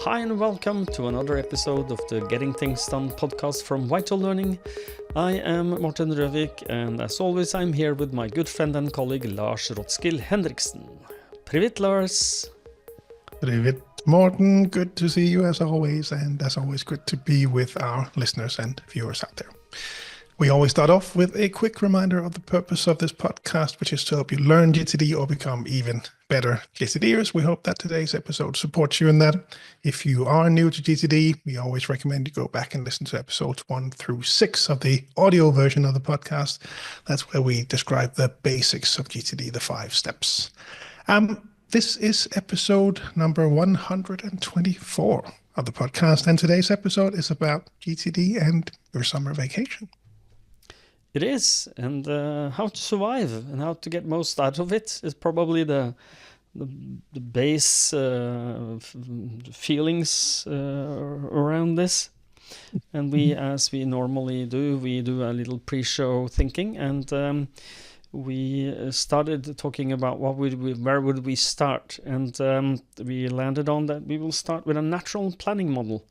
Hi and welcome to another episode of the Getting Things Done podcast from Vital Learning. I am Morten and as always I'm here with my good friend and colleague Lars Hendriksen. Privet Lars. Privet Morten, good to see you as always, and as always good to be with our listeners and viewers out there. We always start off with a quick reminder of the purpose of this podcast, which is to help you learn GTD or become even better GTDers. We hope that today's episode supports you in that. If you are new to GTD, we always recommend you go back and listen to episodes 1 through 6 of the audio version of the podcast. That's where we describe the basics of GTD, the 5 steps. This is episode number 124 of the podcast, and today's episode is about GTD and your summer vacation. It is, and how to survive and how to get most out of it is probably the base feelings around this. And we, as we normally do, we do a little pre-show thinking, and we started talking about where would we start, and we landed on that we will start with a natural planning model,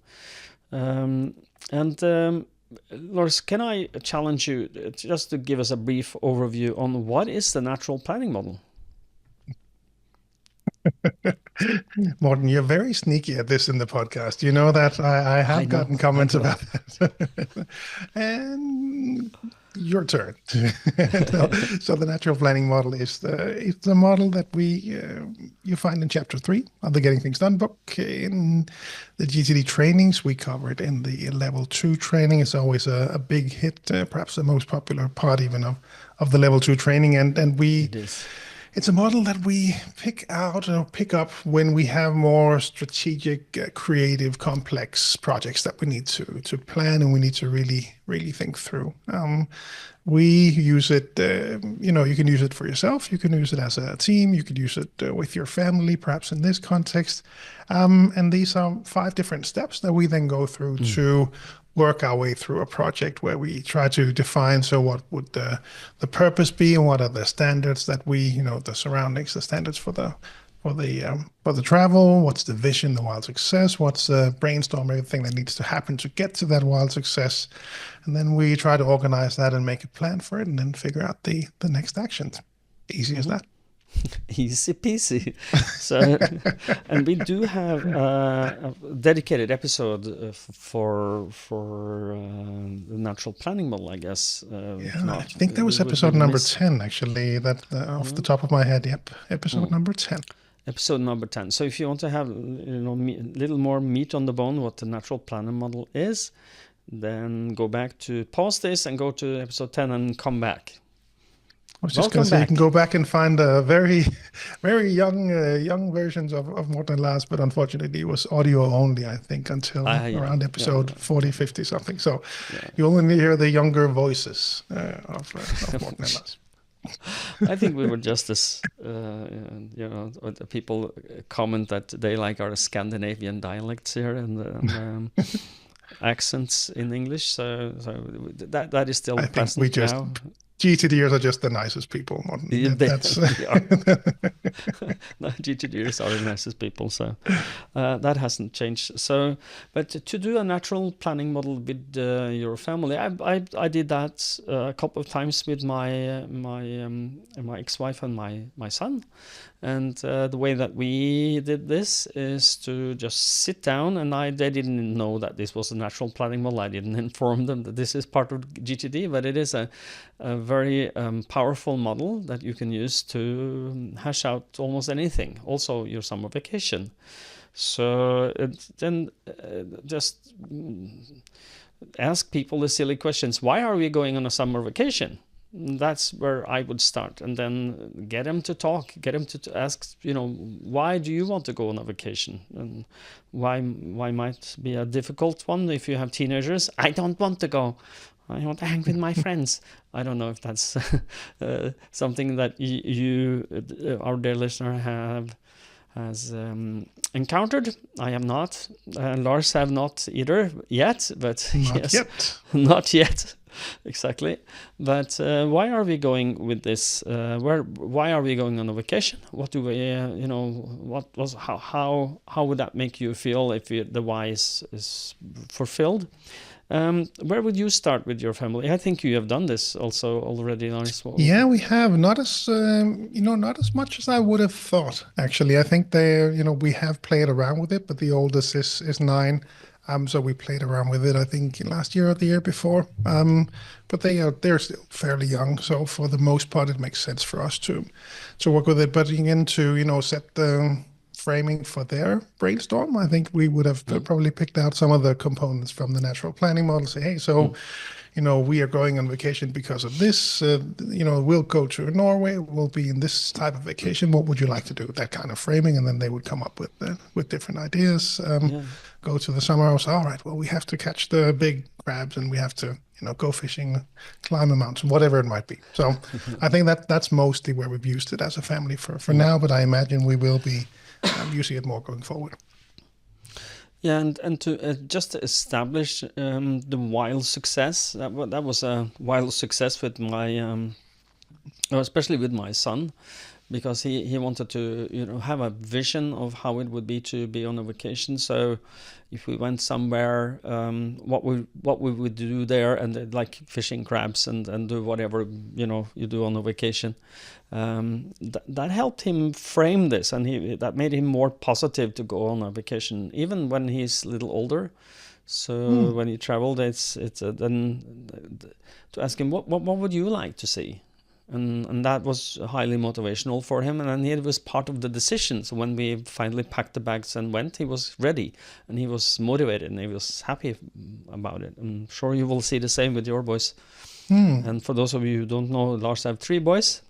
Lars, can I challenge you just to give us a brief overview on what is the natural planning model? Morten, you're very sneaky at this in the podcast. You know that I have gotten comments about that. And your turn. So the natural planning model is it's a model that you find in chapter 3 of the Getting Things Done book. In the GTD trainings, we cover it in the level 2 training. It's always a big hit, perhaps the most popular part even of the level 2 training. And we... It's a model that we pick up when we have more strategic, creative, complex projects that we need to plan and we need to really think through. We use it, you can use it for yourself, you can use it as a team, you could use it with your family, perhaps in this context. And these are 5 different steps that we then go through to work our way through a project where we try to define, so what would the purpose be and what are the standards that we, the surroundings, the standards for the travel, what's the vision, the wild success, what's the brainstorm, everything that needs to happen to get to that wild success. And then we try to organize that and make a plan for it and then figure out the next actions. Easy as that. Easy peasy. So, and we do have a dedicated episode for the natural planning model, I guess. I think that was episode number 10, actually. That off the top of my head, yep, episode number 10. Episode number 10. So if you want to have little more meat on the bone, what the natural planning model is, then go back to pause this and go to episode 10 and come back. I was just going to say, you can go back and find very, very young versions of Morten and Lars, but unfortunately it was audio only, I think, until around episode 40, 50 something. So you only hear the younger voices of Morten and Lars. I think we were just as, people comment that they like our Scandinavian dialects here and accents in English. So that is still present now. GTDers are just the nicest people. GTDers are the nicest people, so that hasn't changed. So, but to do a natural planning model with your family, I did that a couple of times with my ex-wife and my son. And the way that we did this is to just sit down, and they didn't know that this was a natural planning model. I didn't inform them that this is part of GTD, but it is a very powerful model that you can use to hash out almost anything, also your summer vacation. So then just ask people the silly questions. Why are we going on a summer vacation? That's where I would start, and then get them to talk, get them to ask, why do you want to go on a vacation, and why might be a difficult one if you have teenagers. I don't want to go. I want to hang with my friends. I don't know if that's something that you, our dear listener, has encountered. I am not. Lars have not either yet, but not yet. Not yet. Exactly. But why are we going with this? Why are we going on a vacation? What do we, how would that make you feel if the why is fulfilled? Where would you start with your family? I think you have done this also already, Lars. Yeah, we have not as not as much as I would have thought. Actually, I think we have played around with it, but the oldest is 9. So we played around with it, I think, last year or the year before. But they're still fairly young, so for the most part, it makes sense for us to work with it. But again, to set the framing for their brainstorm, I think we would have probably picked out some of the components from the natural planning model. Say, hey, so we are going on vacation because of this. We'll go to Norway. We'll be in this type of vacation. What would you like to do? That kind of framing, and then they would come up with different ideas. Go to the summer house. All right. Well, we have to catch the big crabs, and we have to go fishing, climb a mountain, whatever it might be. So I think that's mostly where we've used it as a family for now. But I imagine we will be using it more going forward. Yeah, and to just establish the wild success, that was a wild success with my, especially with my son, because he wanted to have a vision of how it would be to be on a vacation. So if we went somewhere, what we would do there, and like fishing crabs and do whatever you do on a vacation. That helped him frame this, and that made him more positive to go on a vacation, even when he's a little older. So when he traveled, it's then to ask him what would you like to see, and that was highly motivational for him, and then it was part of the decision. So when we finally packed the bags and went, he was ready, and he was motivated, and he was happy about it. I'm sure you will see the same with your boys. And for those of you who don't know, Lars have 3 boys.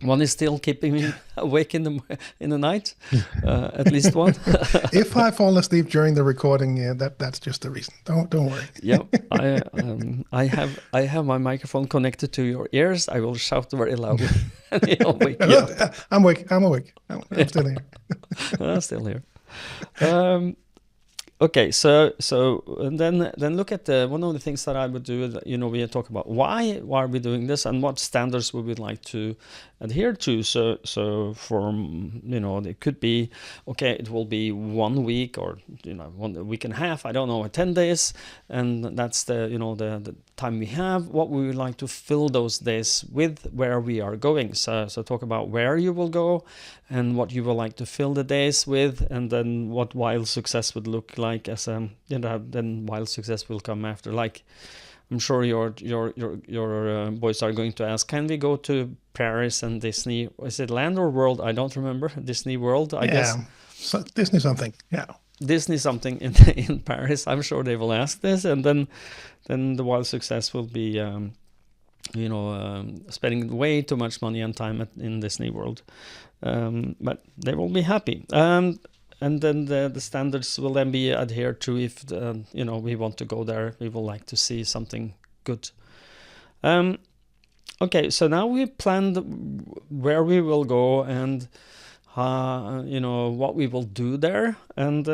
One is still keeping me awake in the night, at least one. If I fall asleep during the recording, that's just the reason. Don't worry. Yeah, I have my microphone connected to your ears. I will shout very loudly. Wake you up. I'm awake. I'm still here. I'm still here. Okay, so and then look at one of the things that I would do. We talk about why are we doing this and what standards we would like to adhere to. So for it could be it will be 1 week or 1 week and a half. I don't know, 10 days, and that's the time we have. What we would like to fill those days with, where we are going. So talk about where you will go and what you would like to fill the days with, and then what wild success would look like as then wild success will come after. Like, I'm sure your boys are going to ask, can we go to Paris and Disney? Is it Land or World? I don't remember. Disney World, I guess. So Disney something. Yeah. Disney something in Paris. I'm sure they will ask this, and then the wild success will be spending way too much money and time in Disney World. But they will be happy. And then the standards will then be adhered to if we want to go there. We will like to see something good. Okay, so now we planned where we will go and what we will do there, and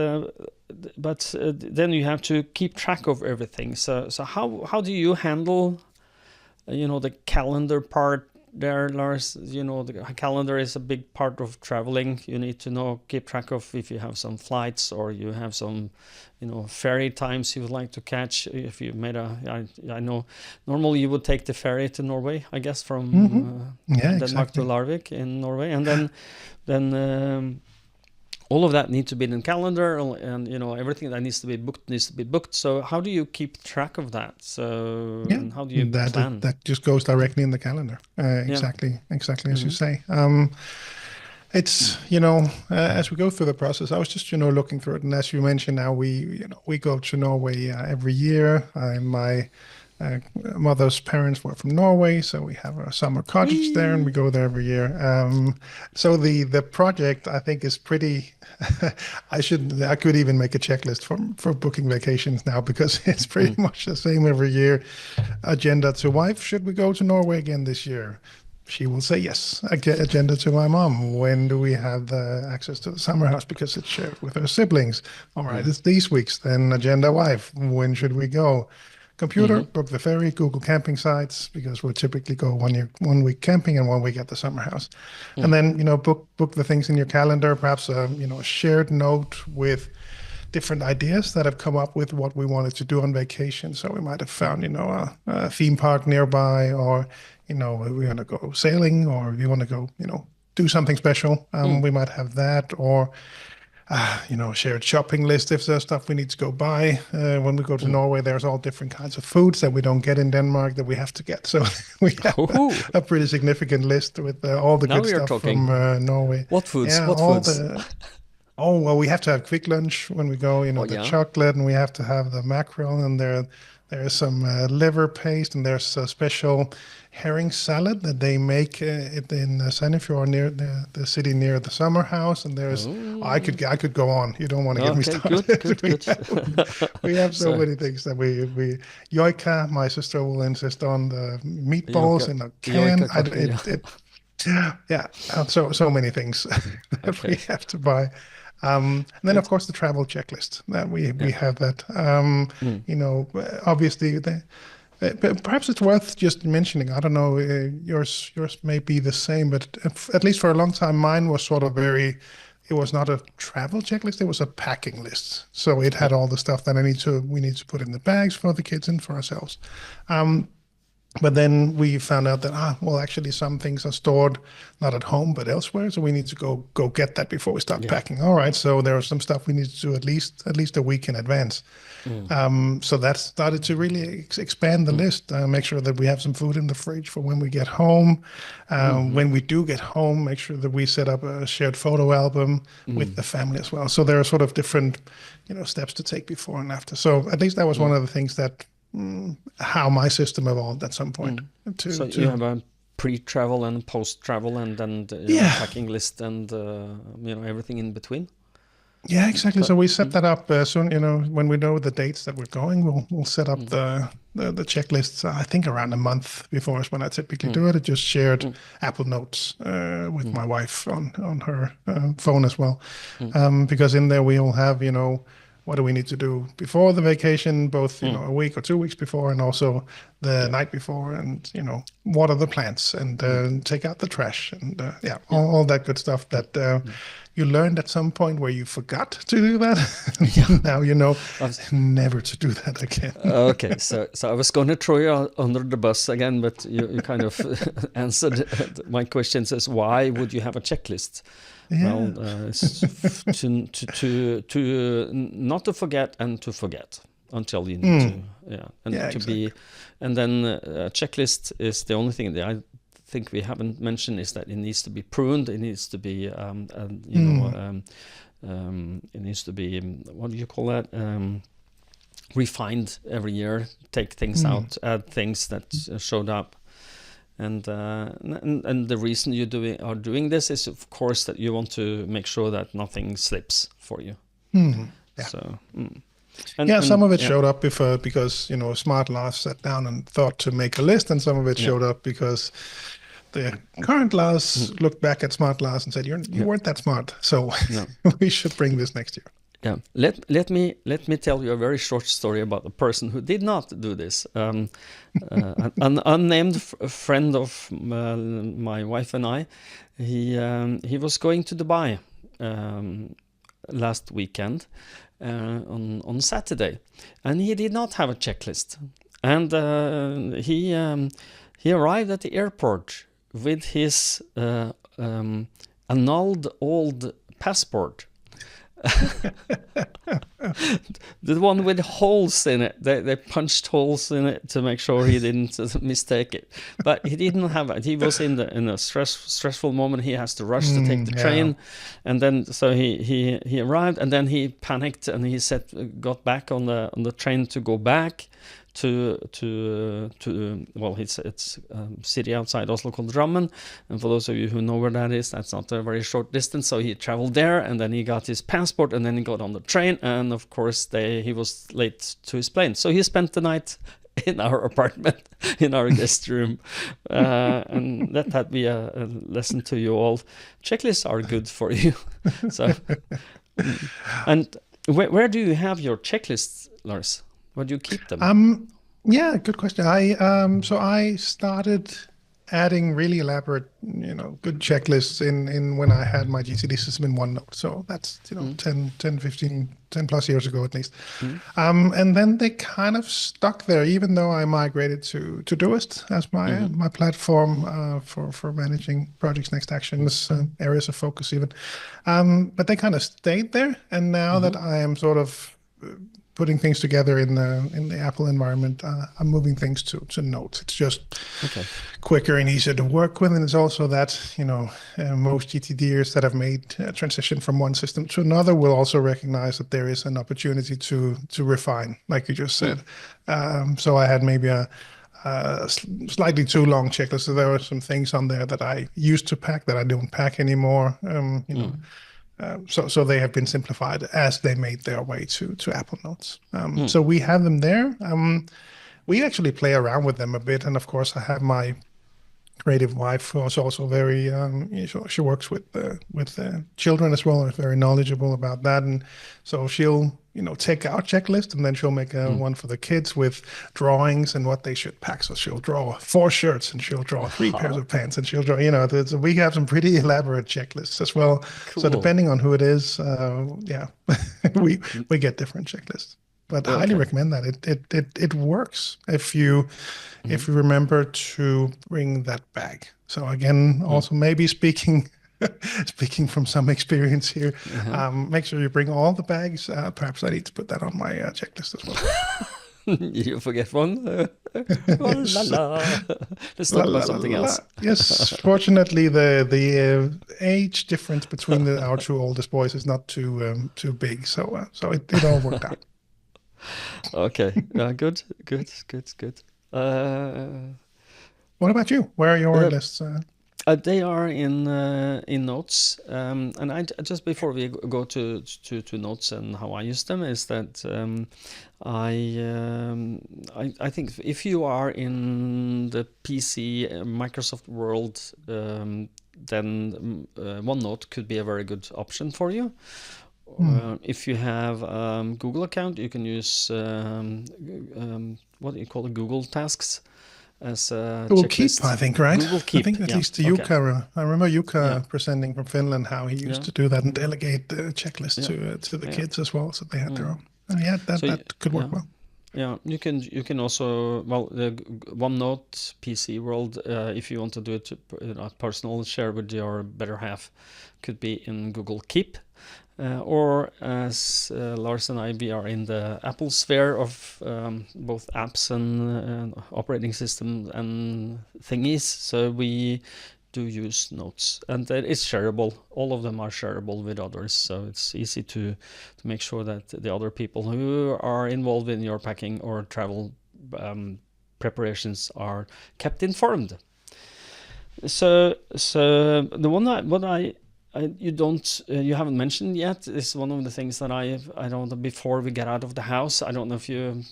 but then you have to keep track of everything. So how do you handle the calendar part there, Lars? The calendar is a big part of traveling. You need to keep track of if you have some flights or you have some ferry times you would like to catch. If you made I know normally you would take the ferry to Norway, I guess, from Denmark to Larvik in Norway, and then all of that needs to be in the calendar, and everything that needs to be booked. So how do you keep track of that? So and how do you plan? That just goes directly in the calendar. Exactly as you say. It's as we go through the process, I was just looking through it, and as you mentioned, now we go to Norway every year. My mother's parents were from Norway, so we have a summer cottage there, and we go there every year. So the project, I think, is pretty. I could even make a checklist for booking vacations now, because it's pretty much the same every year. Agenda to wife: should we go to Norway again this year? She will say yes. Agenda to my mom: when do we have the access to the summer house, because it's shared with her siblings? All right, it's these weeks. Then agenda wife: when should we go? computer, book the ferry, Google camping sites, because we'll typically go 1 week camping and 1 week at the summer house. And then, book the things in your calendar, perhaps a shared note with different ideas that have come up with what we wanted to do on vacation. So we might have found, a theme park nearby, or, we want to go sailing, or we want to go, do something special. We might have that, or shared shopping list if there's stuff we need to go buy. When we go to Norway, there's all different kinds of foods that we don't get in Denmark that we have to get. So we have a pretty significant list with all the good stuff from Norway. What foods? Yeah, what foods? We have to have quick lunch when we go, the chocolate, and we have to have the mackerel, and there's some liver paste, and there's a special herring salad that they make in Sandefjord, near the city near the summer house. And there's I could go on. You don't want to get me started. Good. We have so many things that we Joika, my sister, will insist on the meatballs in a can. So many things that we have to buy. And then, of course, the travel checklist that we have that. Obviously, perhaps it's worth just mentioning. I don't know, yours may be the same, but at least for a long time, mine was sort of it was not a travel checklist; it was a packing list. So it had all the stuff that we need to put in the bags for the kids and for ourselves. But then we found out that actually some things are stored not at home but elsewhere, so we need to go get that before we start packing. All right, so there was some stuff we need to do at least a week in advance. So that started to really expand the list. Make sure that we have some food in the fridge for when we get home. When we do get home, make sure that we set up a shared photo album with the family as well. So there are sort of different steps to take before and after. So at least that was one of the things that how my system evolved at some point. So you have a pre-travel and post-travel, and then the packing list, and everything in between. Yeah, exactly. So we set that up soon. When we know the dates that we're going, we'll set up the checklists. I think around a month before is when I typically do it. I just shared Apple Notes with my wife on her phone as well, because in there we all have what do we need to do before the vacation, both a week or 2 weeks before, and also the night before, and what are the plans, and take out the trash, and all that good stuff that you learned at some point where you forgot to do that. Now never to do that again. Okay, so I was going to throw you under the bus again, but you kind of answered my question. Says, why would you have a checklist? Yeah. Well, it's to not to forget and to forget until you need to be, and then a checklist is the only thing that I think we haven't mentioned, is that it needs to be pruned. It needs to be it needs to be what do you call that? Refined every year. Take things out, add things that showed up. And the reason you are doing this is, of course, that you want to make sure that nothing slips for you. So, some of it showed up because Smart Lars sat down and thought to make a list, and some of it showed up because the current Lars looked back at Smart Lars and said, "You weren't that smart, so we should bring this next year." Yeah, let me tell you a very short story about a person who did not do this. An unnamed friend of my wife and I. He was going to Dubai last weekend on Saturday, and he did not have a checklist. And he arrived at the airport with his annulled old passport. The one with holes in it. They punched holes in it to make sure he didn't mistake it. But he didn't have it. He was in a stressful moment. He has to rush to take the train, and then so he arrived, and then he panicked, and he got back on the train to go back to it's city outside Oslo called Drammen, and for those of you who know where that is, that's not a very short distance. So he traveled there, and then he got his passport, and then he got on the train, and of course he was late to his plane. So he spent the night in our apartment, in our guest room, and let that be a lesson to you all. Checklists are good for you. So, and where do you have your checklists, Lars? Where do you keep them? Yeah, good question. I started adding really elaborate, good checklists in when I had my GTD system in OneNote. So that's, Mm, 10, 15, 10 plus years ago at least. mm, And then they kind of stuck there, even though I migrated to Todoist as mm, my platform for managing projects, next mm, actions, areas of focus even. But they kind of stayed there. And now that mm. I am sort of putting things together in the Apple environment, I'm moving things to Notes. It's just Okay. quicker and easier to work with, and it's also that most GTDers that have made a transition from one system to another will also recognize that there is an opportunity to refine, like you just Mm, said. So I had maybe a slightly too long checklist. So there were some things on there that I used to pack that I don't pack anymore. mm, So they have been simplified as they made their way to Apple Notes. mm. So we have them there. We actually play around with them a bit, and of course, I have my creative wife who is also very. She works with children as well, and is very knowledgeable about that, and so she'll take our checklist and then she'll make Mm. one for the kids with drawings and what they should pack. So she'll draw 4 shirts and she'll draw 3 pairs of pants and she'll draw. We have some pretty elaborate checklists as well. So Cool. depending on who it is, yeah, we we get different checklists. But highly Okay. recommend that. It works if Mm, you remember to bring that bag. So again, mm. also maybe speaking speaking from some experience here, Uh-huh. make sure you bring all the bags. Perhaps I need to put that on my checklist as well. You forget one. Oh la Yes. la. Let's La, talk about la, la, something la, la. else. Yes, fortunately, the age difference between our two oldest boys is not too big, so it all worked out. Okay. Good. Good. Good. Good. Uh, What about you? Where are your uh, lists? they are in notes, and just before we go to notes and how I use them is that I think if you are in the PC Microsoft world, then OneNote could be a very good option for you. Hmm. If you have Google account, you can use what do you call it, Google Tasks as a Google Keep, checklist. I think, right? Google I Keep, think at yeah, least the okay, Yuka. I remember yeah, Yuka presenting from Finland how he used yeah, to do that and delegate the checklist yeah, to the yeah. kids as well, so they had their Mm. own. Yeah, that So could work yeah, well. yeah, you can also, well, the OneNote PC world, if you want to do it to personal share with your better half, could be in Google Keep. Or as Lars and I, we are in the Apple sphere of both apps and operating system and thingies. So we do use notes, and that is shareable. All of them are shareable with others, so it's easy to make sure that the other people who are involved in your packing or travel preparations are kept informed. So the one you haven't mentioned yet is one of the things that I don't know, before we get out of the house. I don't know if you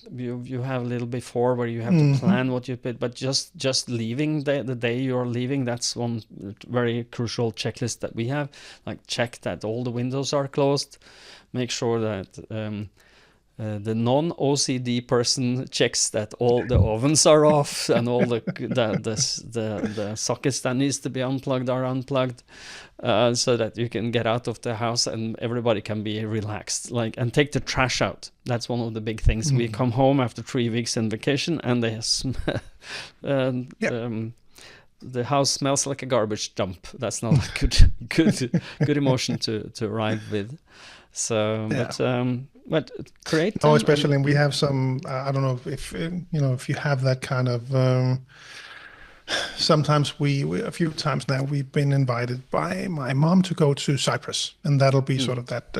have a little before where you have to Hmm. plan what you put, but just leaving the day you're leaving, that's one very crucial checklist that we have. Like, check that all the windows are closed, make sure that the non-OCD person checks that all the ovens are off and all the sockets that needs to be unplugged are unplugged, so that you can get out of the house and everybody can be relaxed. Like, and take the trash out. That's one of the big things. We Hmm. come home after 3 weeks in vacation and and, Yeah. the house smells like a garbage dump. That's not a good emotion to arrive with. So, Yeah. but create No, them and especially, and we have some. I don't know if if you have that kind of. Sometimes we a few times now we've been invited by my mom to go to Cyprus, and that'll be mm, sort of that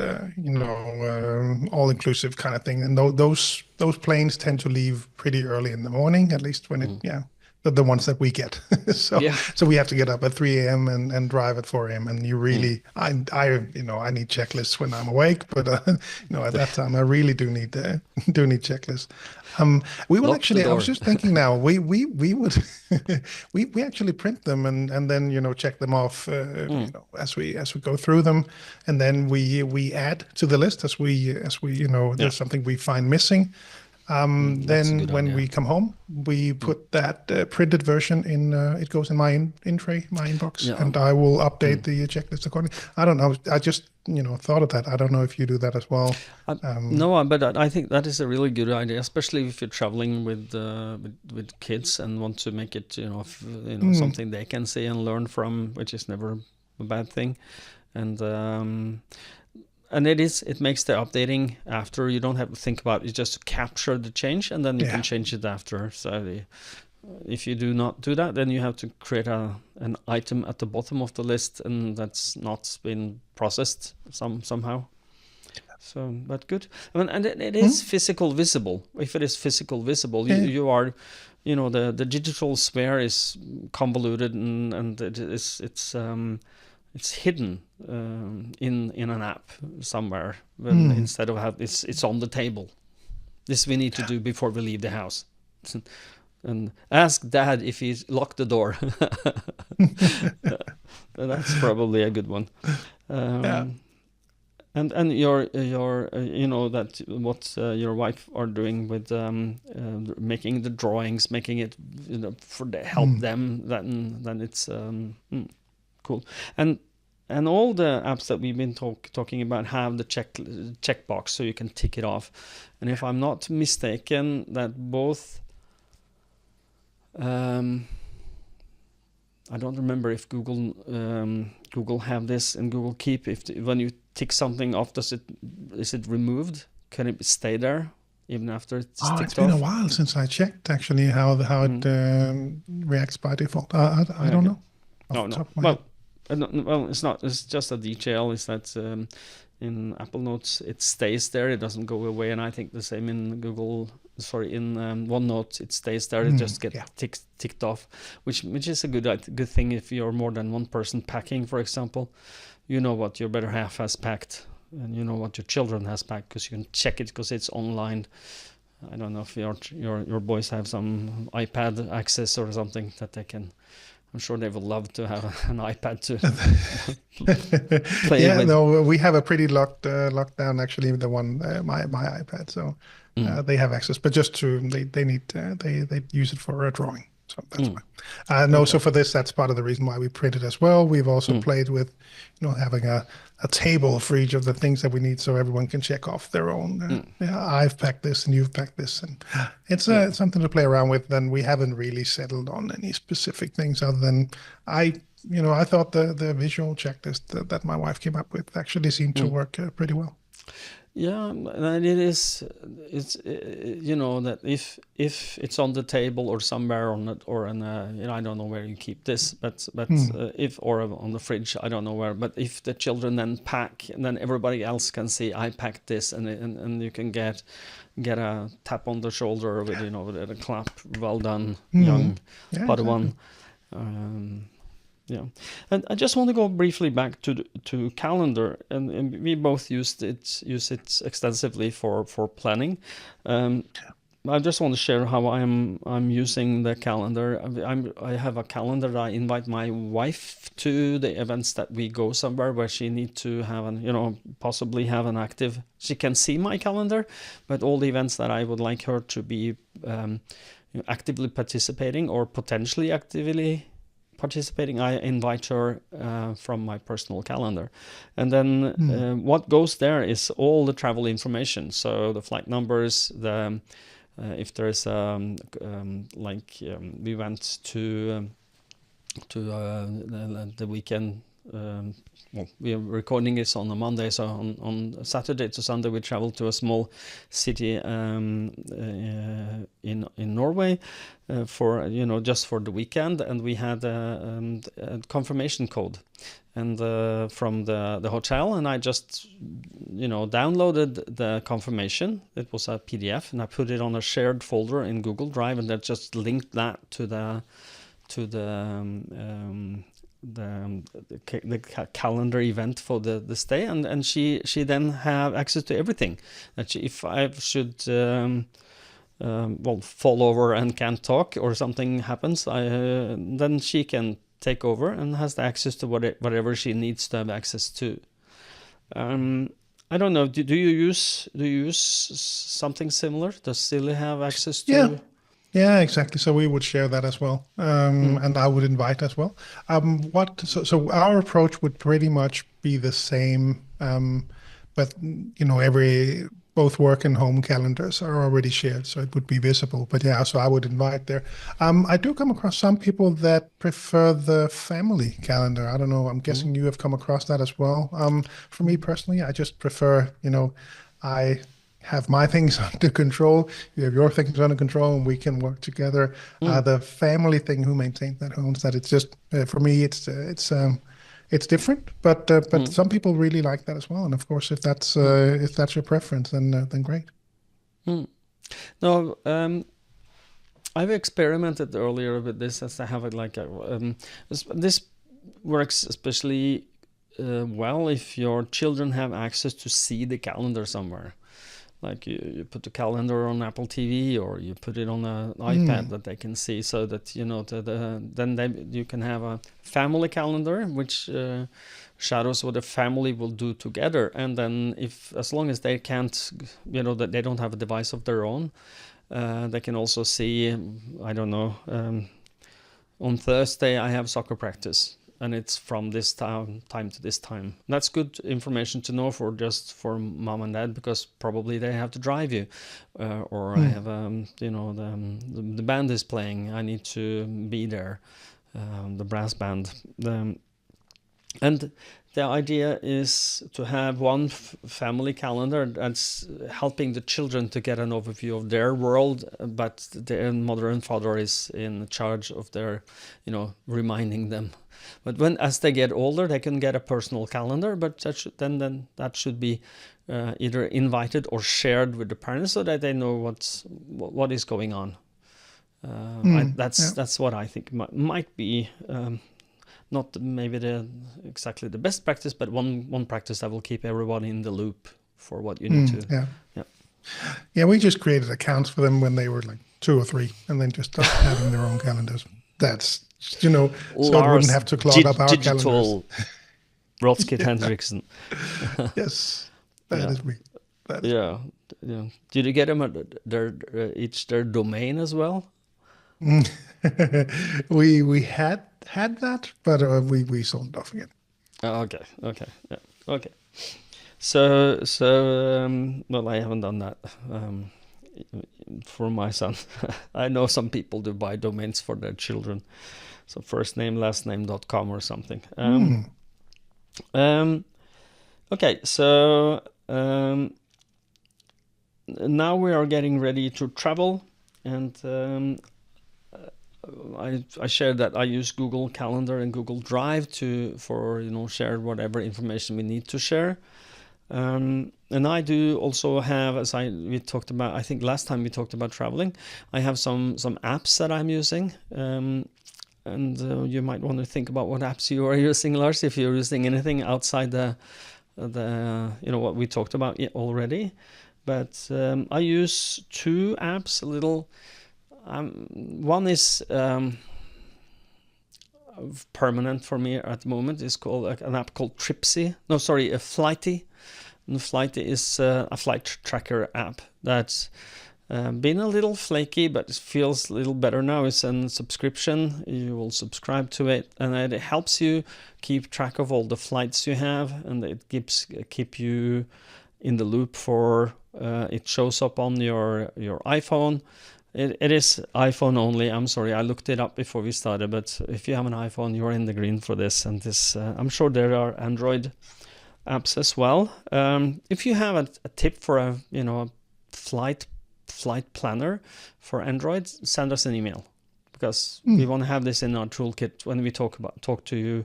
all inclusive kind of thing. And those planes tend to leave pretty early in the morning, at least when it mm. yeah the ones that we get. so Yeah. so we have to get up at 3 a.m. and drive at 4 a.m. And you Mm. really I need checklists when I'm awake, but at that time I really do need do need checklists. We will Lock the actually. I was door. just thinking now. We would we actually print them and then check them off Mm, as we go through them, and then we add to the list as we yeah. there's something we find missing. That's a Then good when idea. we come home, we put that printed version in. It goes in my in tray, my inbox, Yeah. and I will update the checklist accordingly. I don't know. I just thought of that. I don't know if you do that as well. No, but I think that is a really good idea, especially if you're traveling with kids and want to make it something they can see and learn from, which is never a bad thing. And it makes the updating after. You don't have to think about it. You just capture the change and then you can change it after. So if you do not do that, then you have to create an item at the bottom of the list, and that's not been processed somehow. So, but good. I mean, and it is physical visible. If it is physical visible, you are, the digital sphere is convoluted and it's hidden in an app somewhere. Instead of it's on the table. This we need to do before we leave the house. And ask Dad if he's locked the door. That's probably a good one. And your that what your wife are doing with making the drawings, making it for the help them, then it's cool. And all the apps that we've been talking about have the checkbox, so you can tick it off. And if I'm not mistaken, that both I don't remember if Google have this in Google Keep. When you tick something off, is it removed? Can it stay there even after it's ticked off? It's been a while since I checked actually how it reacts by default. I don't know. Well, it's not. It's just a detail. Is that in Apple Notes it stays there. It doesn't go away. And I think the same in in OneNote, it stays there. It just gets ticked off, which is a good thing if you're more than one person packing, for example. You know what your better half has packed, and you know what your children has packed because you can check it because it's online. I don't know if your boys have some iPad access or something that they can. I'm sure they would love to have an iPad to play with. No, we have a pretty locked down actually. The one my iPad, so they have access, but just they need they use it for drawing. So that's why. No, so for this, that's part of the reason why we print it as well. We've also played with, having a table for each of the things that we need, so everyone can check off their own. I've packed this, and you've packed this, and it's something to play around with. Then we haven't really settled on any specific things other than I thought the visual checklist that my wife came up with actually seemed to work pretty well. Yeah, and it's that if it's on the table or somewhere I don't know where you keep this, but if or on the fridge, I don't know where. But if the children then pack, and then everybody else can see I packed this, and you can get a tap on the shoulder with with a clap, well done, young Padawan. Yeah, and I just want to go briefly back to calendar, and we both use it extensively for planning. I just want to share how I'm using the calendar. I have a calendar that I invite my wife to the events that we go somewhere where she need to have possibly have an active. She can see my calendar, but all the events that I would like her to be actively participating or potentially actively participating, I invite her from my personal calendar. And then what goes there is all the travel information. So the flight numbers, if there's we went to the weekend. We are recording this on a Monday, so on Saturday to Sunday we traveled to a small city in Norway for just for the weekend, and we had a confirmation code and from the hotel, and I just downloaded the confirmation. It was a PDF, and I put it on a shared folder in Google Drive, and I just linked that to the calendar event for the stay, and she then have access to everything. That if I should fall over and can't talk or something happens, then she can take over and has the access to whatever she needs to have access to. I don't know. Do you use something similar? Does Silly have access to? Yeah, exactly. So we would share that as well, and I would invite as well. So our approach would pretty much be the same, but both work and home calendars are already shared, so it would be visible. But yeah, so I would invite there. I do come across some people that prefer the family calendar. I don't know. I'm guessing you have come across that as well. For me personally, I just prefer, I have my things under control, you have your things under control, and we can work together. The family thing, who maintains that homes, that it's just for me, it's different, but some people really like that as well. And of course, if that's your preference, then great. No, I've experimented earlier with this, as I have it like this works especially well if your children have access to see the calendar somewhere. Like you put the calendar on Apple TV, or you put it on an iPad that they can see, so that then you can have a family calendar which shadows what the family will do together. And then as long as they can't, that they don't have a device of their own, they can also see, I don't know, on Thursday I have soccer practice, and it's from this time to this time. That's good information to know for mom and dad, because probably they have to drive you, or I have the band is playing, I need to be there, the brass band. And the idea is to have one family calendar that's helping the children to get an overview of their world, but their mother and father is in charge of their, reminding them. But as they get older, they can get a personal calendar, but that should be either invited or shared with the parents, so that they know what is going on. That's what I think might be. Not maybe exactly the best practice, but one practice that will keep everyone in the loop for what you need to. Yeah, we just created accounts for them when they were like 2 or 3, and then just started having their own calendars. That's so Lars, it wouldn't have to clog up our digital calendars. Rothskid Hendrickson. Yes, that is me. Yeah. Did you get them their domain as well? We had that, but we sold it off again. Okay. Yeah. Okay. So well, I haven't done that for my son. I know some people do buy domains for their children, so first name last name.com or something. Okay, so now we are getting ready to travel, and I shared that I use Google Calendar and Google Drive for share whatever information we need to share. And I do also have, we talked about, I think last time we talked about traveling, I have some apps that I'm using. And you might want to think about what apps you are using, Lars, if you're using anything outside the what we talked about already. But I use 2 apps, one is permanent for me at the moment. It's called an app called Flighty. And Flighty is a flight tracker app that's been a little flaky, but it feels a little better now. It's a subscription. You will subscribe to it, and it helps you keep track of all the flights you have, and it keep you in the loop for it shows up on your iPhone. It is iPhone only. I'm sorry, I looked it up before we started, but if you have an iPhone, you're in the green for this. And this, I'm sure there are Android apps as well. If you have a tip for a flight planner for Android, send us an email, because we want to have this in our toolkit when we talk to you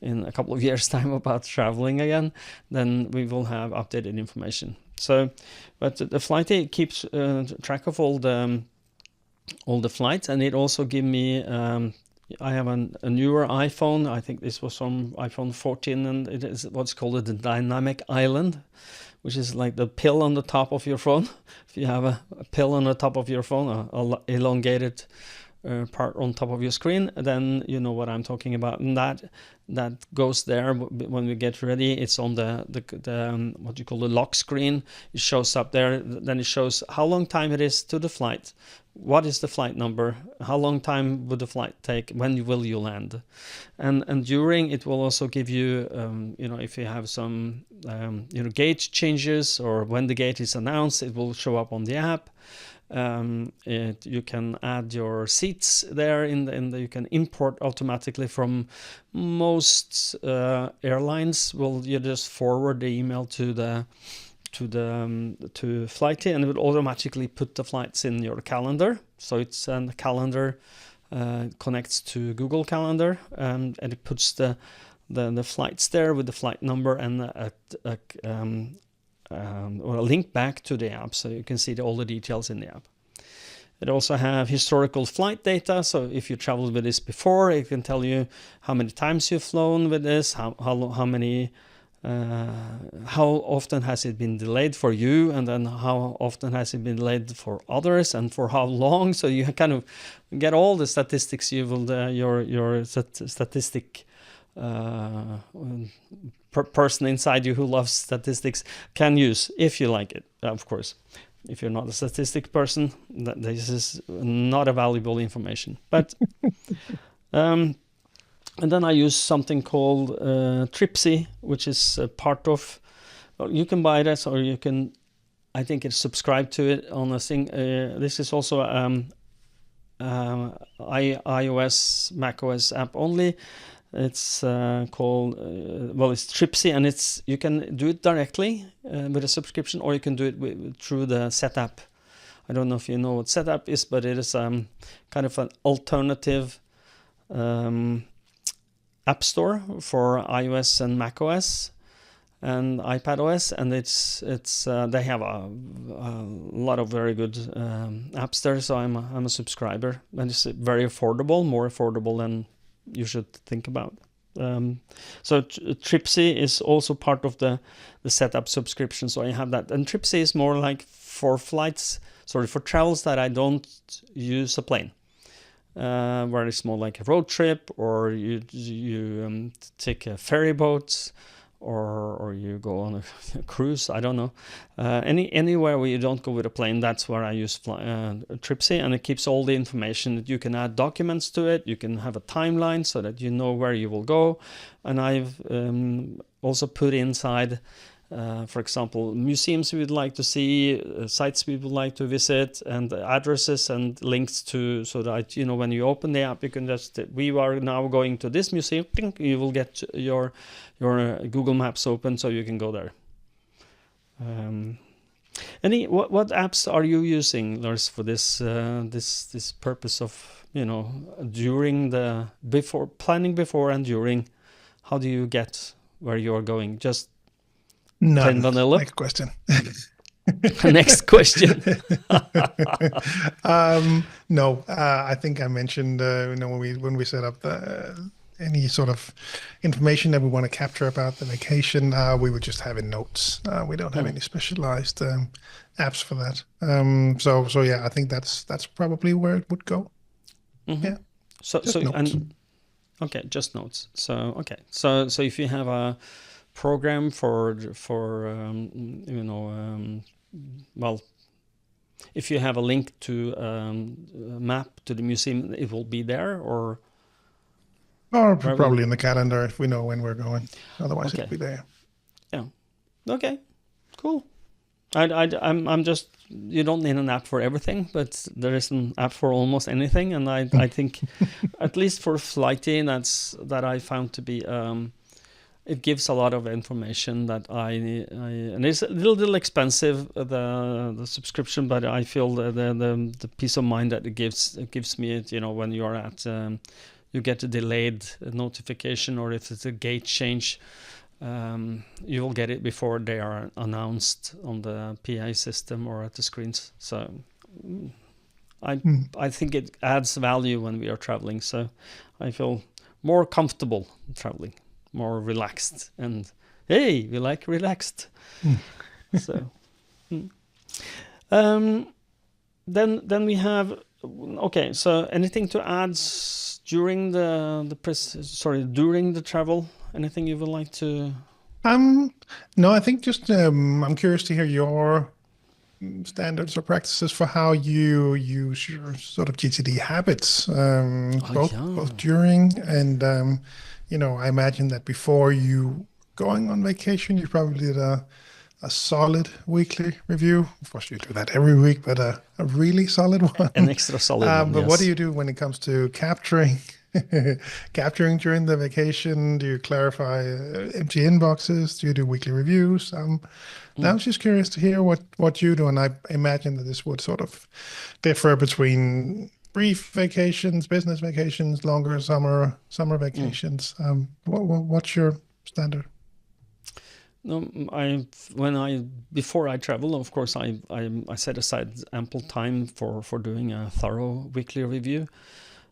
in a couple of years' time about traveling again. Then we will have updated information. So, but the Flighty keeps track of all the flights, and it also give me I have a newer iPhone. I think this was from iPhone 14, and it is what's called the dynamic island, which is like the pill on the top of your phone. If you have a pill on the top of your phone, a elongated part on top of your screen, then you know what I'm talking about, and that goes there when we get ready. It's on the what you call the lock screen. It shows up there. Then it shows how long time it is to the flight. What is the flight number? How long time would the flight take? When will you land? And during, it will also give you, if you have some, gate changes, or when the gate is announced, it will show up on the app. You can add your seats there you can import automatically from most airlines. You just forward the email to Flighty, and it will automatically put the flights in your calendar. So it's a calendar, connects to Google Calendar, and it puts the flights there with the flight number and or a link back to the app, so you can see all the details in the app. It also have historical flight data, so if you traveled with this before, it can tell you how many times you've flown with this, how often has it been delayed for you, and then how often has it been delayed for others, and for how long. So you kind of get all the statistics you will your statistic person inside you who loves statistics can use, if you like it, of course. If you're not a statistic person, this is not a valuable information. But and then I use something called Tripsy, which is a part of. Well, you can buy this, or you can, I think, it's subscribe to it on a thing. This is also iOS, macOS app only. It's called it's Tripsy, and you can do it directly with a subscription, or you can do it through the Setup. I don't know if you know what Setup is, but it is kind of an alternative app store for iOS and macOS and iPadOS, and it's they have a lot of very good apps there. So I'm a subscriber, and it's very affordable, more affordable than you should think about. So Tripsy is also part of the Setup subscription, so I have that. And Tripsy is more like for for travels that I don't use a plane, where it's more like a road trip, or you take a ferry boat, or you go on a cruise. I don't know, anywhere where you don't go with a plane. That's where I use Tripsy, and it keeps all the information. You can add documents to it. You can have a timeline so that you know where you will go. And I've also put inside, for example, museums we would like to see, sites we would like to visit, and addresses and links to, so that when you open the app, you can just, we are now going to this museum. You will get your Google Maps open, so you can go there. What apps are you using, Lars, for this this purpose of during the planning before and during? How do you get where you are going? Just plain vanilla? Next question. Next question. No, I think I mentioned when we set up any sort of information that we want to capture about the vacation, we would just have in notes. We don't have any specialized apps for that. So yeah, I think that's probably where it would go. Mm-hmm. Yeah. So notes. Just notes. So if you have a program if you have a link to a map to the museum, it will be there, or probably in the calendar if we know when we're going. Otherwise, it'll be there. Yeah. Okay. Cool. I'm just, you don't need an app for everything, but there is an app for almost anything, and I think at least for Flighty, that I found to be it gives a lot of information that and it's a little expensive, the subscription, but I feel the peace of mind that it gives me, when you are at you get a delayed notification, or if it's a gate change, you will get it before they are announced on the PA system or at the screens. So I think it adds value when we are traveling. So I feel more comfortable traveling, more relaxed, and hey, we like relaxed. So then we have Okay, so anything to add during during the travel? Anything you would like to? No, I think just I'm curious to hear your standards or practices for how you use your sort of GTD habits, Oh both yeah. during and I imagine that before you going on vacation, you probably did a solid weekly review. Of course, you do that every week, but a really solid An one. extra solid one, But what do yes. you do when it comes to capturing capturing during the vacation? Do you clarify empty inboxes? Do you do weekly reviews? I Mm. was just curious to hear what you do, and I imagine that this would sort of differ between brief vacations, business vacations, longer summer Mm. vacations. What's your standard? No, before I travel, of course, I set aside ample time for doing a thorough weekly review,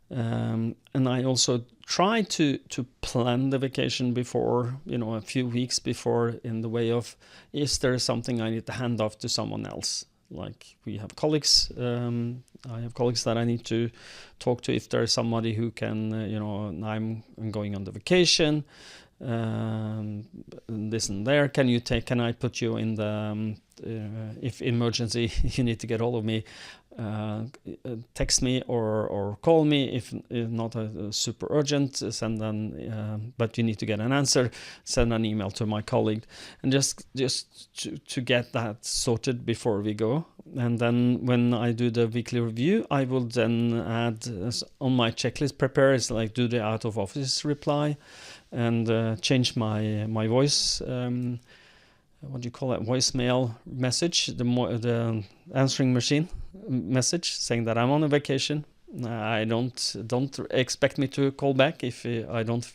and I also try to plan the vacation before, a few weeks before, in the way of, is there something I need to hand off to someone else? Like we have colleagues, I have colleagues that I need to talk to. If there's somebody who can, I'm going on the vacation, this and there. Can I put you in the, if emergency you need to get hold of me, text me or call me. If not super urgent, send but you need to get an answer, send an email to my colleague, and just to get that sorted before we go. And then when I do the weekly review, I will then add on my checklist, prepare is like do the out of office reply, and change my voice, what do you call that, voicemail message, the answering machine message, saying that I'm on a vacation. I don't expect me to call back if I don't,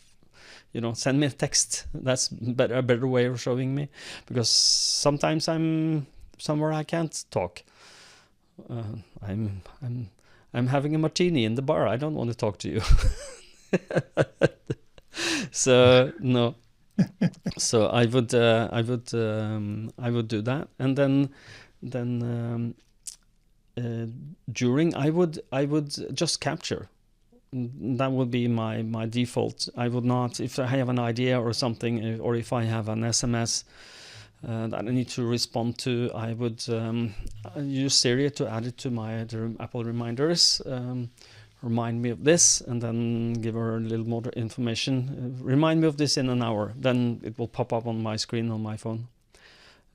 send me a text. That's a better way of showing me, because sometimes I'm somewhere I can't talk. I'm having a martini in the bar. I don't want to talk to you. So no. So I would do that, and then during I would just capture. That would be my default. I would not, if I have an idea or something, or if I have an SMS that I need to respond to, I would use Siri to add it to my Apple reminders. Remind me of this, and then give her a little more information. Remind me of this in an hour. Then it will pop up on my screen on my phone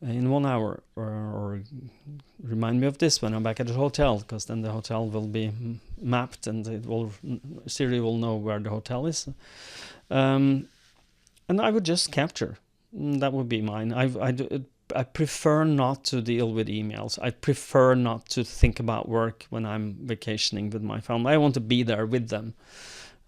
in 1 hour, or remind me of this when I'm back at the hotel, because then the hotel will be mapped, and Siri will know where the hotel is. And I would just capture. That would be mine. I prefer not to deal with emails. I prefer not to think about work when I'm vacationing with my family. I want to be there with them,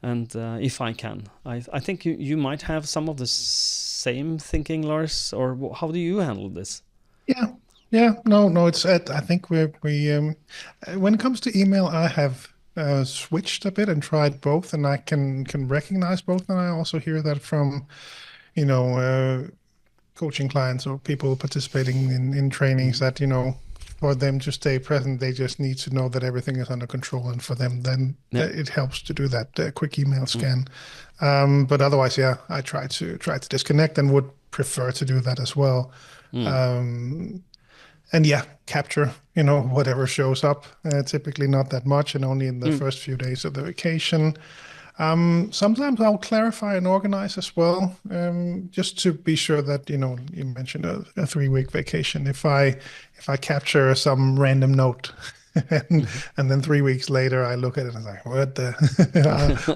and if I can. I think you might have some of the same thinking, Lars, or how do you handle this? Yeah, yeah, no. I think we when it comes to email, I have switched a bit and tried both, and I can recognize both, and I also hear that from you know. Coaching clients or people participating in trainings Mm. that, for them to stay present, they just need to know that everything is under control. And for them, then Yeah. it helps to do that quick email Mm. scan. But otherwise, yeah, I try to disconnect and would prefer to do that as well. Mm. Um, and yeah, capture, whatever shows up, typically not that much and only in the Mm. first few days of the vacation. Sometimes I'll clarify and organize as well, just to be sure that, you mentioned a 3-week vacation. If I capture some random note and, Mhm. and then 3 weeks later I look at it and I'm like, what the,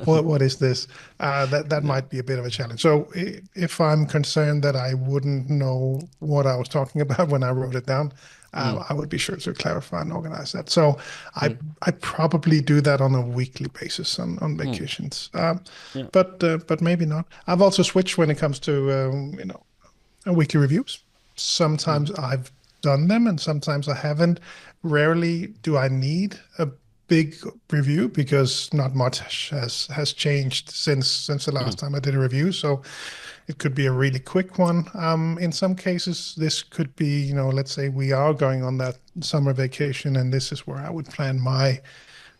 what is this? That Yeah. might be a bit of a challenge. So if I'm concerned that I wouldn't know what I was talking about when I wrote it down, Mm. I would be sure to clarify and organize that. So I Mm. I probably do that on a weekly basis on Mm. vacations, Yeah. but maybe not. I've also switched when it comes to weekly reviews. Mm. Sometimes I've done them, and sometimes I haven't. Rarely do I need a big review because not much has changed since the Mm. last time I did a review. So it could be a really quick one. In some cases, this could be, let's say we are going on that summer vacation, and this is where I would plan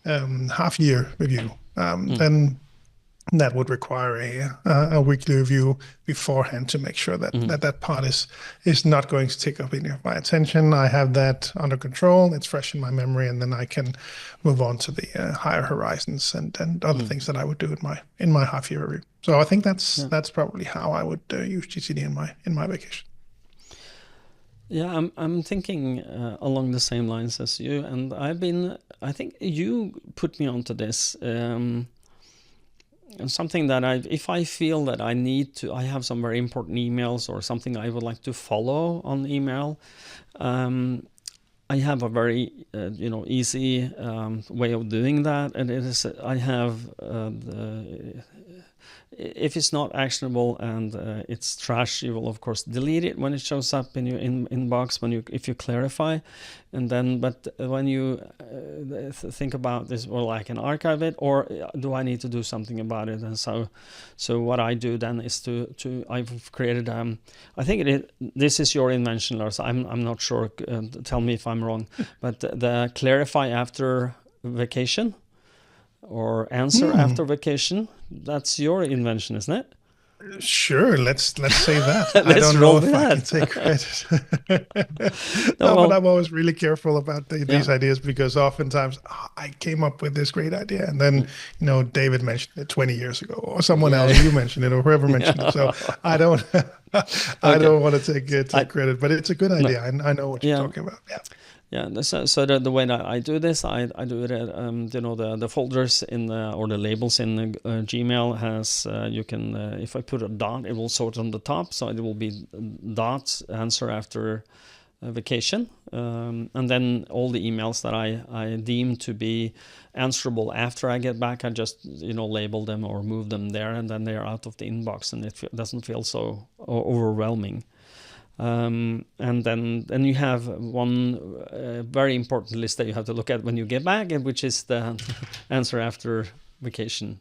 half-year review, then that would require a weekly review beforehand to make sure that that part is not going to take up any of my attention. I have that under control. It's fresh in my memory, and then I can move on to the higher horizons and other things that I would do in my half-year review. So I think that's probably how I would use GTD in my vacation. Yeah, I'm thinking along the same lines as you, and I think you put me onto this. Something that if I feel that I have some very important emails or something I would like to follow on email, I have a very easy way of doing that, and it is I have if it's not actionable and it's trash, you will of course delete it when it shows up in your inbox if you clarify, and then but when you think about this, well, I can archive it, or do I need to do something about it? And so what I do then is I've created I think this is your invention, Lars. I'm not sure. Tell me if I'm wrong, but the clarify after vacation, or answer after vacation. That's your invention, isn't it? Sure, let's say that. Let's I don't know if that. I can take credit. But I'm always really careful about these ideas, because oftentimes I came up with this great idea, and then David mentioned it 20 years ago, or someone else, you mentioned it, or whoever mentioned it. So I don't I don't want to take credit, but it's a good idea. I know what you're talking about. Yeah. Yeah, so the way that I do this, I do it. The folders or the labels in Gmail has you can if I put a dot, it will sort on the top, so it will be dots answer after vacation, and then all the emails that I deem to be answerable after I get back, I just label them or move them there, and then they are out of the inbox, and it doesn't feel so overwhelming. And then you have one very important list that you have to look at when you get back, which is the answer after vacation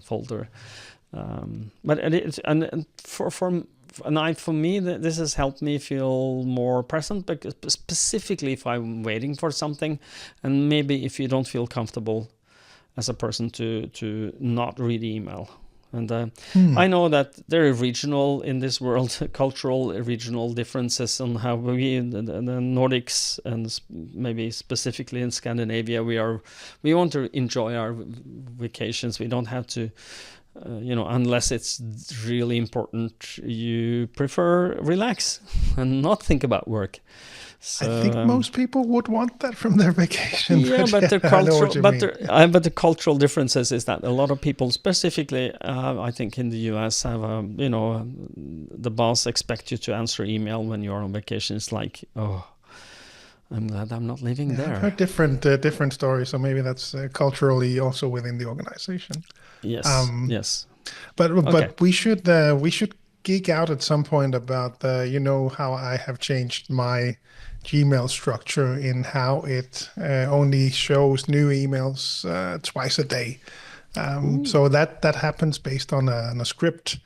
folder. But for me, this has helped me feel more present, because specifically if I'm waiting for something, and maybe if you don't feel comfortable as a person to not read email. And I know that there are regional in this world, cultural regional differences on how we, the Nordics, and maybe specifically in Scandinavia, we want to enjoy our vacations. We don't have to, unless it's really important, you prefer relax and not think about work. So, I think most people would want that from their vacation. Yeah, but the cultural differences is that a lot of people, specifically, I think in the US, have the boss expects you to answer email when you're on vacation. It's like, oh, I'm glad I'm not living there. I've heard different stories, so maybe that's culturally also within the organization. Yes, yes. But we should geek out at some point about how I have changed my Gmail structure in how it only shows new emails twice a day. So that happens based on a script.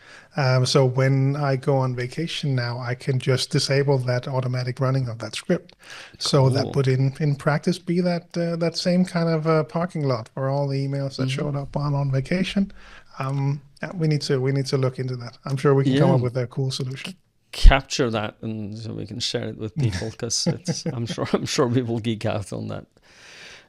So when I go on vacation now, I can just disable that automatic running of that script. So that would in practice be that same kind of parking lot for all the emails that showed up on vacation. We need to look into that. I'm sure we can come up with a cool solution. Capture that, and so we can share it with people, because I'm sure we will geek out on that.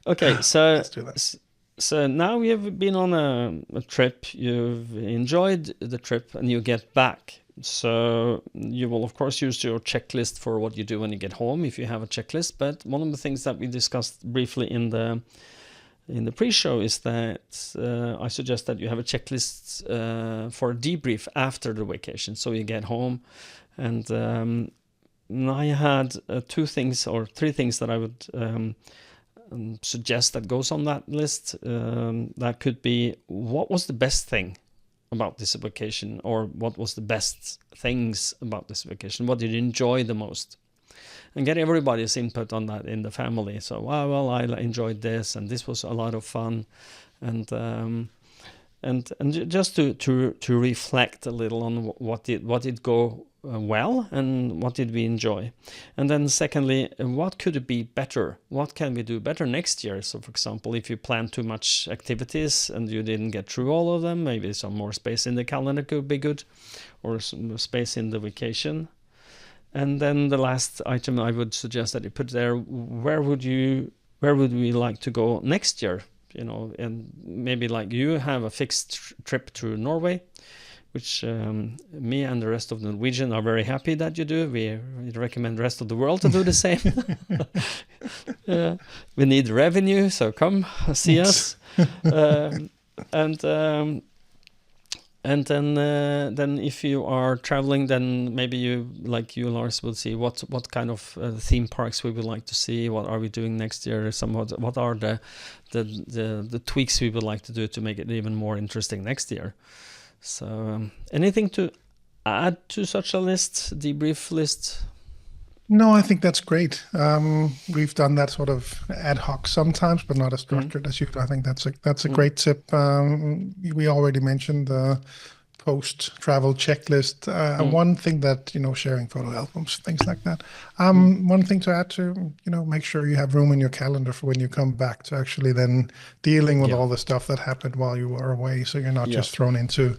Okay, so let's do that. So now you've been on a trip, you've enjoyed the trip, and you get back. So you will of course use your checklist for what you do when you get home, if you have a checklist. But one of the things that we discussed briefly in the pre-show is that I suggest that you have a checklist for a debrief after the vacation. So you get home, and I had 2 things or 3 things that I would suggest that goes on that list. That could be, what was the best thing about this vacation, or what was the best things about this vacation? What did you enjoy the most? And get everybody's input on that in the family. So, well, I enjoyed this, and this was a lot of fun, and just to reflect a little on what did go well, and what did we enjoy? And then secondly, what could it be better? What can we do better next year? So for example, if you plan too much activities and you didn't get through all of them, maybe some more space in the calendar could be good, or some space in the vacation. And then the last item I would suggest that you put there, where would we like to go next year? And maybe like you have a fixed trip to Norway, which me and the rest of the Norwegian are very happy that you do. We recommend the rest of the world to do the same. We need revenue, so come see us. And then if you are traveling, then maybe you, like you, Lars, will see what kind of theme parks we would like to see. What are we doing next year? What are the tweaks we would like to do to make it even more interesting next year? So anything to add to such a list, debrief list? No, I think that's great. We've done that sort of ad hoc sometimes, but not as structured as you. I think that's a great tip. We already mentioned the post-travel checklist. One thing that, sharing photo albums, things like that. One thing to add to, make sure you have room in your calendar for when you come back to actually then dealing with all the stuff that happened while you were away. So you're not just thrown into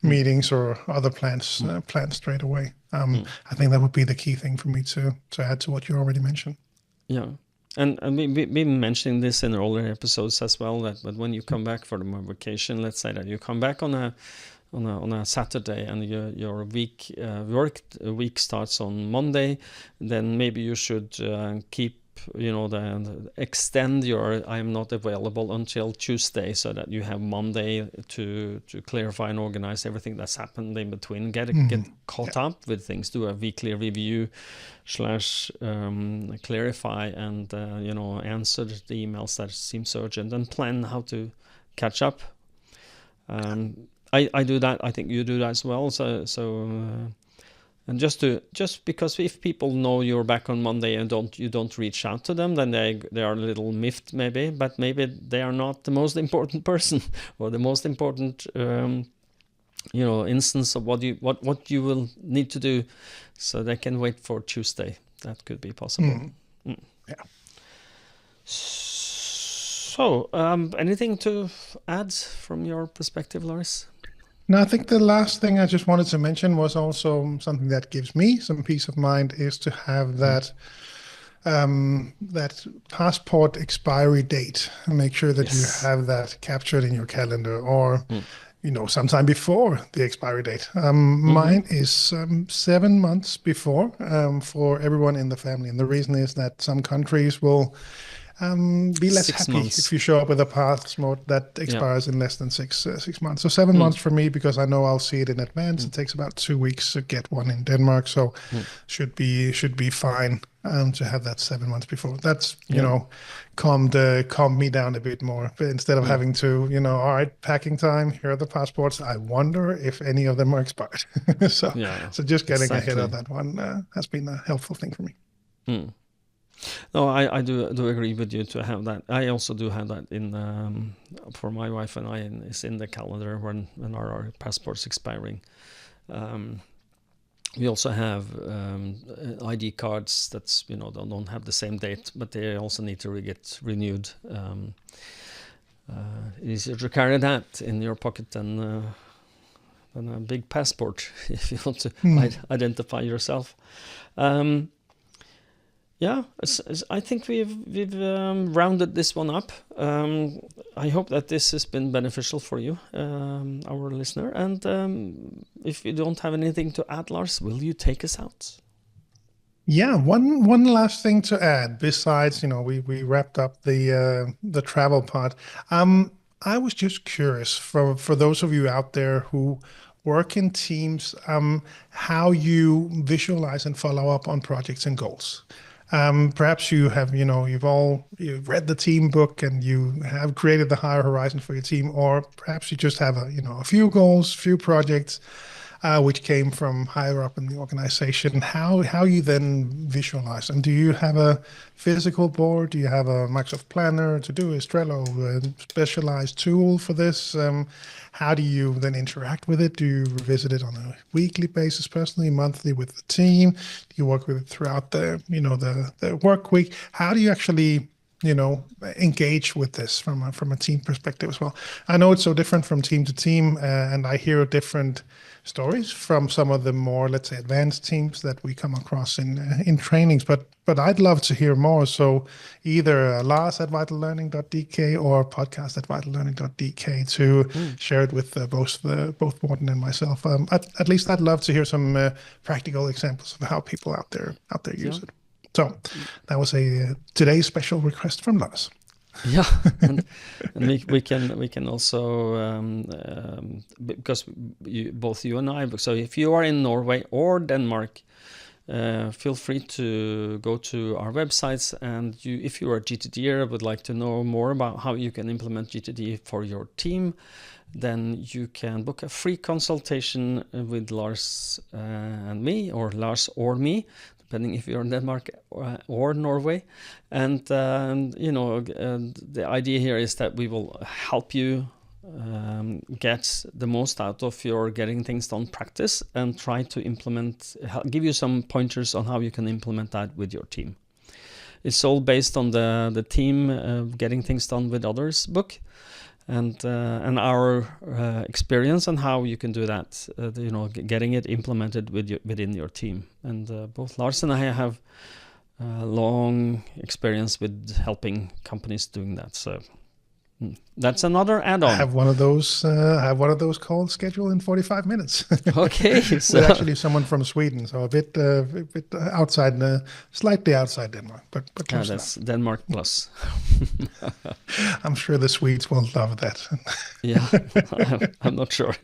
meetings or other plans straight away. I think that would be the key thing for me to add to what you already mentioned. Yeah. And we've been mentioning this in earlier episodes as well, but when you come back for the vacation, let's say that you come back on a Saturday and your work week starts on Monday, then maybe you should keep extend your I'm not available until Tuesday, so that you have Monday to clarify and organize everything that's happened in between, get caught up with things, do a weekly review / clarify and answer the emails that seem urgent, and plan how to catch up. I do that. I think you do that as well. And just because if people know you're back on Monday and you don't reach out to them, then they are a little miffed maybe. But maybe they are not the most important person or the most important instance of what you will need to do, so they can wait for Tuesday. That could be possible. Yeah. So, anything to add from your perspective, Lars? No, I think the last thing I just wanted to mention was also something that gives me some peace of mind, is to have that passport expiry date, and make sure that you have that captured in your calendar, or sometime before the expiry date. Mine is 7 months before for everyone in the family, and the reason is that some countries will be less 6 happy months. if you show up with a passport that expires in less than 6 months. So 7 months for me, because I know I'll see it in advance. It takes about 2 weeks to get one in Denmark, so should be fine to have that 7 months before. That's calmed me down a bit more. But instead of having to, all right, packing time, here are the passports. I wonder if any of them are expired. So just getting ahead of that one has been a helpful thing for me. No, I do agree with you to have that. I also do have that in for my wife and I. It's in the calendar when our passports expiring. We also have ID cards that's don't have the same date, but they also need to get renewed. It's easier to carry that in your pocket than a big passport if you want to identify yourself. I think we've rounded this one up. I hope that this has been beneficial for you, our listener. And if you don't have anything to add, Lars, will you take us out? Yeah, one last thing to add besides, we wrapped up the travel part. I was just curious for those of you out there who work in teams, how you visualize and follow up on projects and goals. Perhaps you have, you've read the team book and you have created the higher horizon for your team, or perhaps you just have a few goals, few projects. which came from higher up in the organization. How you then visualize, and do you have a physical board? Do you have a Microsoft Planner, Todoist, Trello, a specialized tool for this? How do you then interact with it? Do you revisit it on a weekly basis, personally, monthly with the team? Do you work with it throughout the the work week? How do you actually engage with this from a team perspective as well? I know it's so different from team to team, and I hear different stories from some of the more, let's say, advanced teams that we come across in trainings. But I'd love to hear more. So either Lars at VitalLearning.dk or podcast at VitalLearning.dk to share it with both Morten and myself. At least I'd love to hear some practical examples of how people out there use it. So that was today's special request from Lars. Yeah, and we can also because both you and I. So if you are in Norway or Denmark, feel free to go to our websites, and if you are a GTDer, would like to know more about how you can implement GTD for your team, then you can book a free consultation with Lars and me, or Lars or me, depending if you're in Denmark or Norway. And the idea here is that we will help you get the most out of your getting things done practice, and try to give you some pointers on how you can implement that with your team. It's all based on the team getting things done with others book, and our experience on how you can do that, getting it implemented within your team. And both Lars and I have long experience with helping companies doing that. So that's another add-on. I have one of those calls scheduled in 45 minutes. Okay, so with actually someone from Sweden, so a bit outside, slightly outside Denmark, but close that's enough. Denmark plus. I'm sure the Swedes will love that. Yeah, I'm not sure.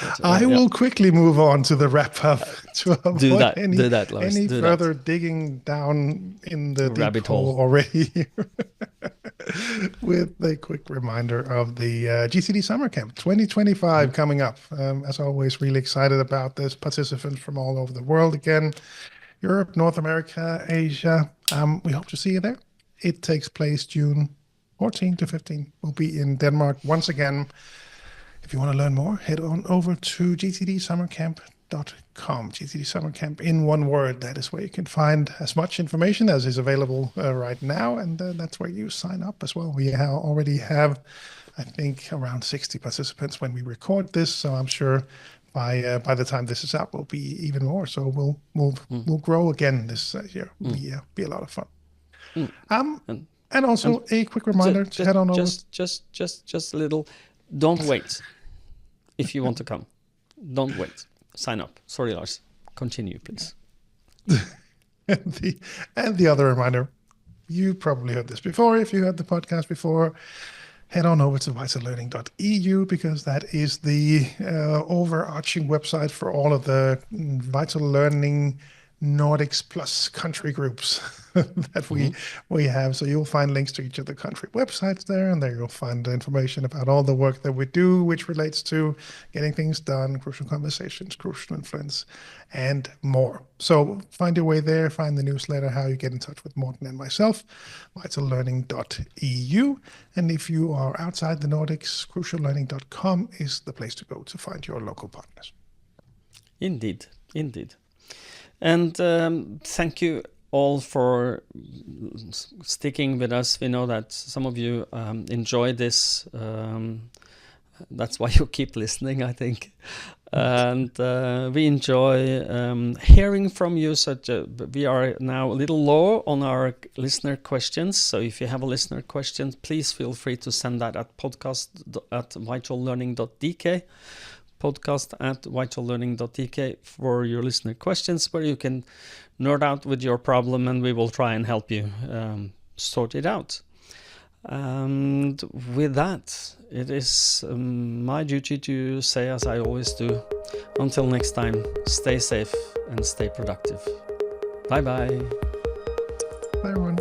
But, I will quickly move on to the wrap up to avoid any further digging down in the rabbit hole already. With a quick reminder of the GTD Summer Camp 2025 coming up. As always, really excited about this. Participants from all over the world again. Europe, North America, Asia. We hope to see you there. It takes place June 14 to 15. We'll be in Denmark once again. If you want to learn more, head on over to gtdsummercamp.com. GTD Summer Camp in one word. That is where you can find as much information as is available right now, and that's where you sign up as well. We already have, I think, around 60 participants when we record this, so I'm sure by the time this is out, we'll be even more. So we'll grow again this year. Be a lot of fun. And also a quick reminder to head on over. Just a little. Don't wait. If you want to come, don't wait. Sign up. Sorry, Lars. Continue, please. and the other reminder, you probably heard this before. If you heard the podcast before, head on over to VitalLearning.eu, because that is the overarching website for all of the Vital Learning Nordics plus country groups that we have. So you'll find links to each of the country websites there, and there you'll find information about all the work that we do, which relates to getting things done, crucial conversations, crucial influence, and more. So find your way there, find the newsletter, how you get in touch with Morten and myself, VitalLearning.eu. And if you are outside the Nordics, cruciallearning.com is the place to go to find your local partners. Indeed. And thank you all for sticking with us. We know that some of you enjoy this. That's why you keep listening, I think. And we enjoy hearing from you. We are now a little low on our listener questions. So if you have a listener question, please feel free to send that at podcast@vitallearning.dk. podcast@vitallearning.dk for your listener questions, where you can nerd out with your problem, and we will try and help you sort it out. And with that, it is my duty to say, as I always do, until next time, stay safe and stay productive. Bye-bye. Bye, everyone.